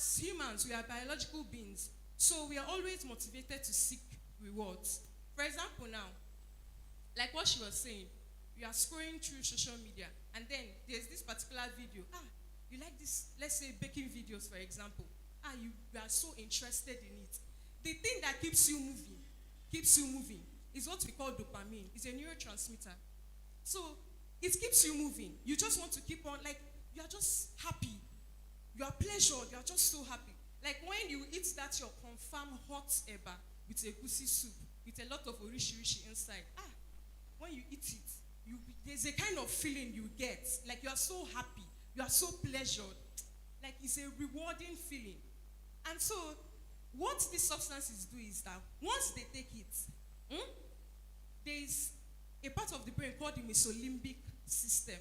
as humans, we are biological beings. So we are always motivated to seek rewards. For example, now, like what she was saying, you are scrolling through social media, and then there's this particular video. You like this, let's say baking videos, for example. You are so interested in it. The thing that keeps you moving, is what we call dopamine. It's a neurotransmitter. So it keeps you moving. You just want to keep on, like, you are just happy. You are pleasured. You are just so happy. Like when you eat that your confirmed hot eba with a goosey soup, with a lot of orishi inside. When you eat it, there's a kind of feeling you get. Like you are so happy. You are so pleasured. Like it's a rewarding feeling. And so, what these substances do is that once they take it, there is a part of the brain called the mesolimbic system.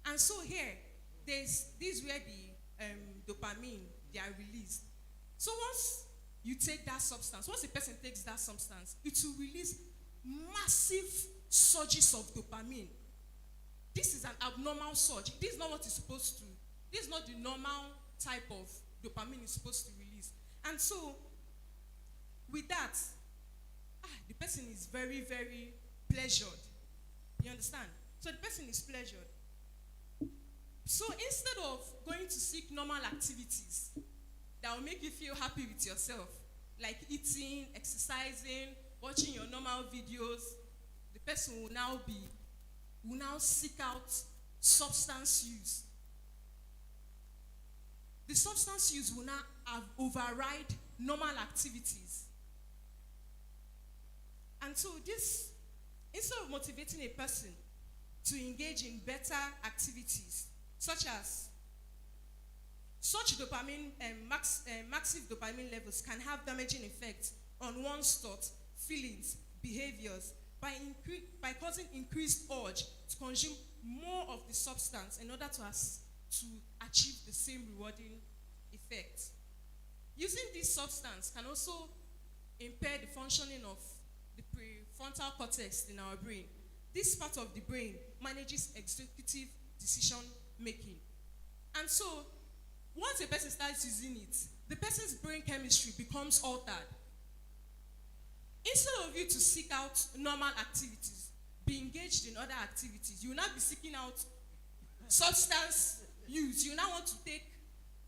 And so here, this is where the dopamine, they are released. So once you take that substance, once a person takes that substance, it will release massive surges of dopamine. This is an abnormal surge. This is not what it's supposed to. This is not the normal type of dopamine it's supposed to release. And so, with that, the person is very, very pleasured. You understand? So the person is pleasured. So instead of going to seek normal activities that will make you feel happy with yourself, like eating, exercising, watching your normal videos, the person will now seek out substance use. The substance use will now override normal activities. And so this, instead of motivating a person to engage in better activities, such dopamine, massive dopamine levels can have damaging effects on one's thoughts, feelings, behaviors, by causing increased urge to consume more of the substance in order to achieve the same rewarding effect. Using this substance can also impair the functioning of the prefrontal cortex in our brain. This part of the brain manages executive decision making. And so, once a person starts using it, the person's brain chemistry becomes altered. Instead of you to seek out normal activities, be engaged in other activities, you will not be seeking out substance use. You now want to take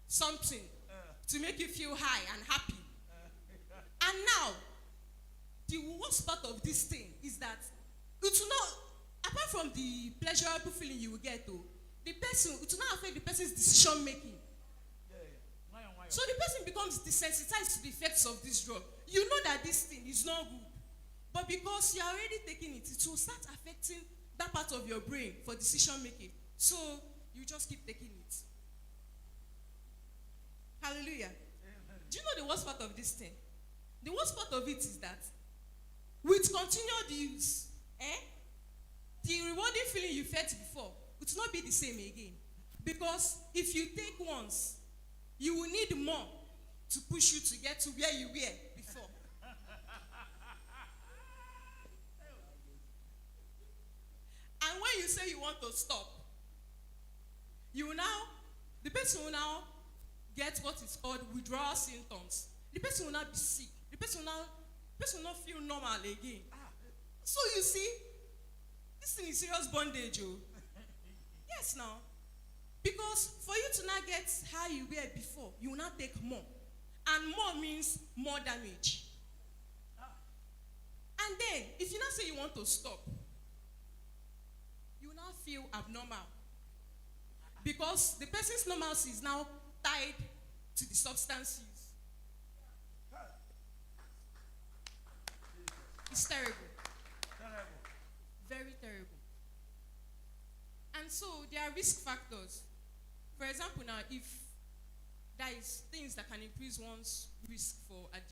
something to make you feel high and happy. And now, the worst part of this thing is that it will not, apart from the pleasurable feeling you will get, though, it will not affect the person's decision making. So the person becomes desensitized to the effects of this drug. You know that this thing is not good. But because you're already taking it, it will start affecting that part of your brain for decision making. So you just keep taking it. Hallelujah. Amen. Do you know the worst part of this thing? The worst part of it is that with continued use, the rewarding feeling you felt before it will not be the same again. Because if you take once, you will need more to push you to get to where you were before. And when you say you want to stop, the person will now get what is called withdrawal symptoms. The person will not be sick. The person will not feel normal again. So you see, this thing is serious bondage, oh. Yes, now. Because for you to not get how you were before, you will not take more. And more means more damage. And then, if you not say you want to stop, you will not feel abnormal. Because the person's normalcy is now tied to the substance use. It's terrible. Very terrible. And so there are risk factors. For example, now, if there is things that can increase one's risk for addiction,